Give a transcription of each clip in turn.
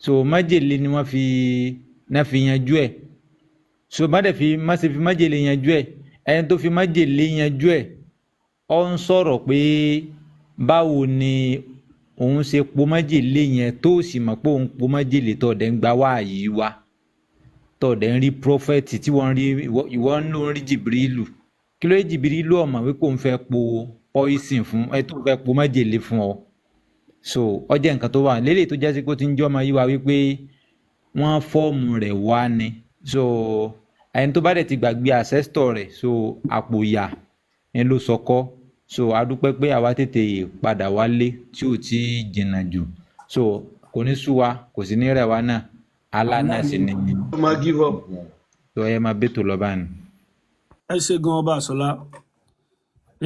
so májèlé ni wọ́n fi náà fi yanjú ẹ̀ so má dẹ̀ fi má ṣe fi májèlé yanjú ẹ̀ ẹni tó fi májèlé yanjú ẹ̀ ọ ń sọ̀rọ̀ pé báwo ni òun ṣe po májèlé yẹn tó sì mọ̀ pé òun po májèlé tó ọ̀dẹ̀ ń gba wáàyí wa tó ọ̀dẹ̀ ń rí prọfẹ̀tì tí wọ́n rí ìwọ ń lò ń rí jìbìrìlù kí ló yẹ jìbìrìlù ọmọ wípé òun fẹ́ po poison fún ẹ tó fẹ́ po májèlé fún ọ so ọjọ́ nǹkan tó wà lélẹ̀ tó jásí pé ó ti ń jọ́ ọmọ yìí wá wípé wọ́n fọ́ọ̀mù rẹ̀ wá ni so ẹni tó bá dẹ̀ ti gbàgbé ancestor rẹ̀ so àpò ìyà ni ló sọkọ́ so a dúpẹ́ pé àwa tètè padà wálé tí ò tí jìnnà jù so kò ní sú wa kò sí ní rẹ̀ wá náà alánà sí ni so ẹ máa bẹ́tò lọ báyìí. ẹ ṣe gan ọba àṣọlá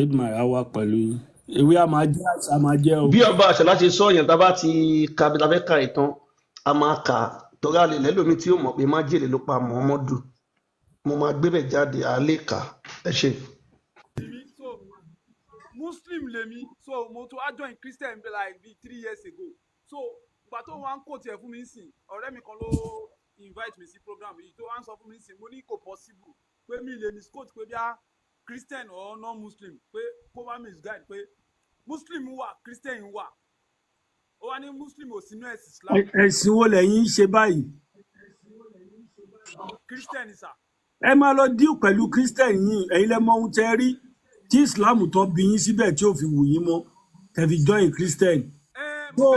edmar awa pẹ̀lú ewé a máa jẹ́ àṣà máa jẹ́ o. bí ọba àṣọlá ṣe sọ yẹn tá a bá ti ka bí ta fẹ́ ka ìtàn a máa kà torí a lè lẹ́lòmí tí ó mọ̀ pé májèlé ló pa Muhammadu mo máa gbé bẹ̀ jáde a lè kà ẹ ṣe. Muslim lèmi so mo tún á join Christian like be 3 years ago so ìgbà tó wá ń kó tiẹ̀ fún mi sìn ọ̀rẹ́ mi kan ló invite mi sí program yìí tó wá ń sọ fún mi sìn mo ní kò possible pé mi lè misquote pé bí a Christian or non-Muslim pé kó má misguide pé Muslim wà Christian wà ó wá ní Muslim ò sínú ẹ̀sìn Islam. ẹ̀sìn wo lẹ́yìn ń ṣe báyìí. Christian sà. ẹ máa lọ díù pẹ̀lú Christian yìí ẹ̀yin lẹ mọ ohun tẹ́ rí tí Islam tó bí yín síbẹ̀ tí ò fi wù yín mọ́ tẹ́ fi join Christian. mo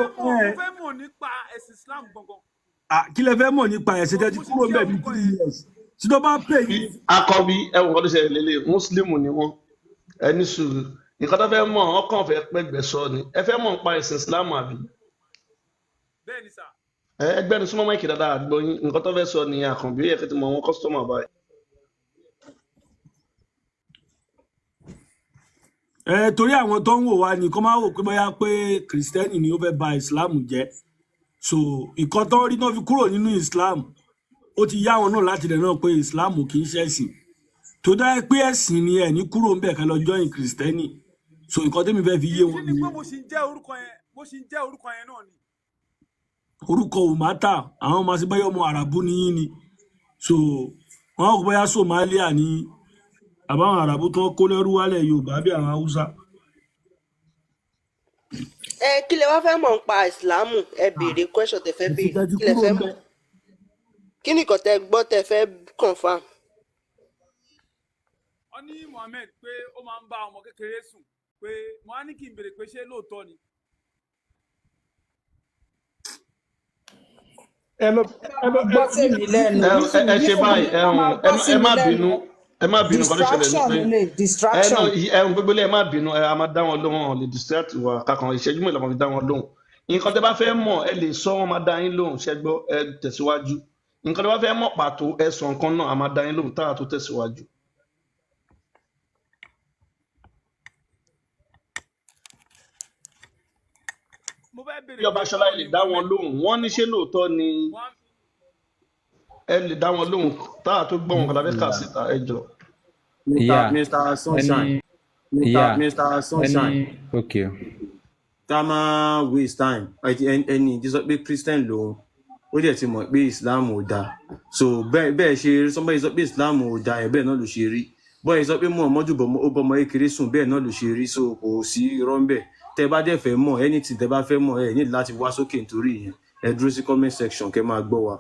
fẹ́ mọ̀ nípa ẹ̀sìn Islam gangan. kí lẹ fẹ́ mọ̀ nípa ẹ̀sìn tẹ́ ti kúrò ń bẹ̀ bí 3 years tí tó bá pè yín. akọbi ẹwọn kan tó ṣe lélẹ̀ Muslim ni wọn ẹni sùúrù nǹkan tó fẹ́ mọ̀ ọkàn fẹ́ pẹgbẹ sọ ni ẹ fẹ́ mọ̀ nípa ẹ̀sìn Islam àbí. bẹ́ẹ̀ni sà. ẹgbẹ́ ni súnmọ́ máìkì dáadáa àgbọ̀ yín nǹkan tó fẹ́ sọ ni àkànbí ó yẹ kí ti mọ àwọn kọ́sítọ́mà báyìí. torí àwọn tó ń wò wá ní kó máa wò pé bóyá pé kìrìsìtẹ́nì ni ó fẹ́ ba Islam jẹ́ so ìkan tó rí náà fi kúrò nínú Islam ó ti yá wọn náà láti rẹ̀ náà pé Islam kì í ṣẹ̀sìn tó dá pé ẹ̀sìn ni ẹ̀ ní kúrò ń bẹ̀ ká lọ join kìrìsìtẹ́nì so nǹkan tẹ́mi fẹ́ fi yé wọn nìyẹn. kí ni pé mo ṣì ń jẹ́ orúkọ yẹn náà ni. orúkọ ò má tà àwọn ọmọ àṣebáyọ ọmọ àràbù nìyí ni so wọn kò bóyá Somalia ní àbáwọn àràbù tó ń kó lẹ́rú wálẹ̀ Yorùbá bí àwọn Haúsá. kí lẹ wá fẹ́ mọ̀ nípa ìsìlámù ẹ béèrè question tẹ fẹ́ béèrè kí lẹ fẹ́ mọ̀ kí ni nǹkan tẹ gbọ́ tẹ fẹ́ confam. wọ́n ní Mohammed pé ó máa ń bá ọmọ kékeré sùn pé mo á ní kí n béèrè pé ṣé lóòótọ́ ni. gbọ́ tèmi lẹ́nu. ẹ ṣe báyìí ẹ má bínú kan tó ṣẹlẹ̀ ní pé gbogbo ilé ẹ má bínú a máa dá wọn lóhùn lè distract wa kankan ìṣẹ́jú mélòó máa fi dá wọn lóhùn nǹkan tẹ́ bá fẹ́ mọ̀ ẹ lè sọ wọn máa dá yín lóhùn ṣẹ́gbọ́ ẹ tẹ̀síwájú nǹkan tẹ́ bá fẹ́ mọ̀ pàtó ẹ sọ nǹkan náà a máa dá yín lóhùn táà tó tẹ̀síwájú. bí ọba ṣọlá ẹ lè dá wọn lóhùn wọn ní ṣé lóòótọ́ ni ẹ lè dá wọn lóhùn táà tó gbọ́ wọn kọ́lá fẹ́ kà síta ẹ jọ. Mr. Sunshine. Mr. Sunshine. Okay. Ká má waste time. Ẹni tí sọ pé Christian lòun, ó dẹ̀ ti mọ̀ pé Islam ò dáa. So bẹ́ẹ̀ ṣe rí somebody sọ pé Islam ò dáa ẹ̀ bẹ́ẹ̀ náà ló ṣe rí. Bọ́ẹ̀ sọ pé Muhammadu ó bọ́mọ kékeré sùn bẹ́ẹ̀ náà ló ṣe rí. So kò sí irọ́ ńbẹ̀. Tẹ́ bá dẹ̀ fẹ́ mọ̀ anything tẹ́ bá fẹ́ mọ̀ ẹ ní láti wá sókè nítorí ìyẹn. Ẹ dúró sí comment section kẹ́ máa gbọ́ wa.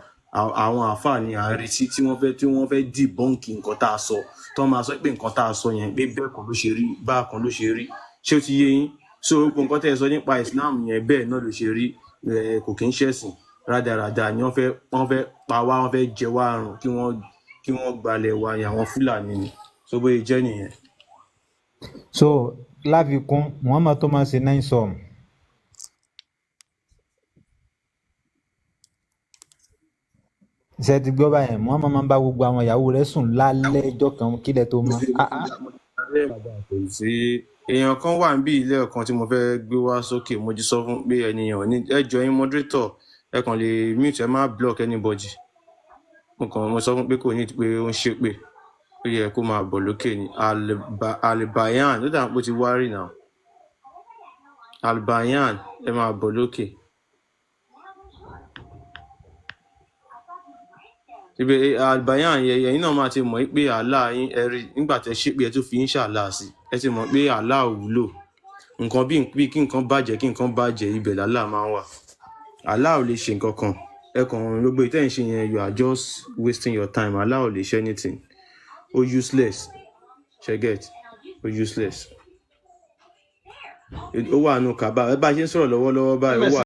Àwọn àáfàá ni à ń retí tí wọ́n fẹ́ debunk nǹkan tá a sọ tó máa sọ pé nǹkan tá a sọ yẹn pé bẹ́ẹ̀ kan ló ṣe rí bákan ló ṣe rí ṣé ó ti yé yín so nǹkan tẹ́ ẹ sọ nípa Islam yẹn bẹ́ẹ̀ náà ló ṣe rí kò kí ń ṣẹ̀sìn rádaràda ni wọ́n fẹ́ pa wá wọ́n fẹ́ jẹ wá àrùn kí wọ́n gbalẹ̀ wa yẹn àwọn Fúlàní ni so bóyá jẹ́ nìyẹn. so láfikún Muhammad tó máa ṣe 9 sọm. ṣe ti gbọ́ báyẹn Muhammad máa ń bá gbogbo àwọn ìyàwó rẹ̀ sùn lálẹ́ ẹjọ́ kan kílẹ̀ tó mọ́. èèyàn kan wà níbí ilé ọ̀kan tí mo fẹ́ gbé wá sókè mo jí sọ fún pé ènìyàn ní ẹjọ́ yín moderator ẹ kàn lè mute ẹ má block anybody mo sọ fún pé kò ní pé ó ń ṣépè ó yẹ kó máa bọ̀ lókè ní Albayan ló dà pé ó ti wá rí náà Albayan ẹ máa bọ̀ lókè. ibẹ̀ àgbáyàn ẹ̀yin náà máa ti mọ̀ pé Allah yín ẹ̀rí nígbà tẹ́ ṣépè ẹ tún fi ń ṣàlá sí ẹ ti mọ̀ pé Allah ò wúlò nǹkan bí kí nǹkan bàjẹ́ ibẹ̀ làlá máa ń wà Allah ò lè ṣe nǹkan kan ẹ kàn gbogbo ìtẹ́ ń ṣe yẹn you are just wasting your time Allah ò lè ṣe anything ó useless ṣe get ó useless ó wà nù kàbá ẹ bá ṣe ń sọ̀rọ̀ lọ́wọ́lọ́wọ́ báyìí ó wà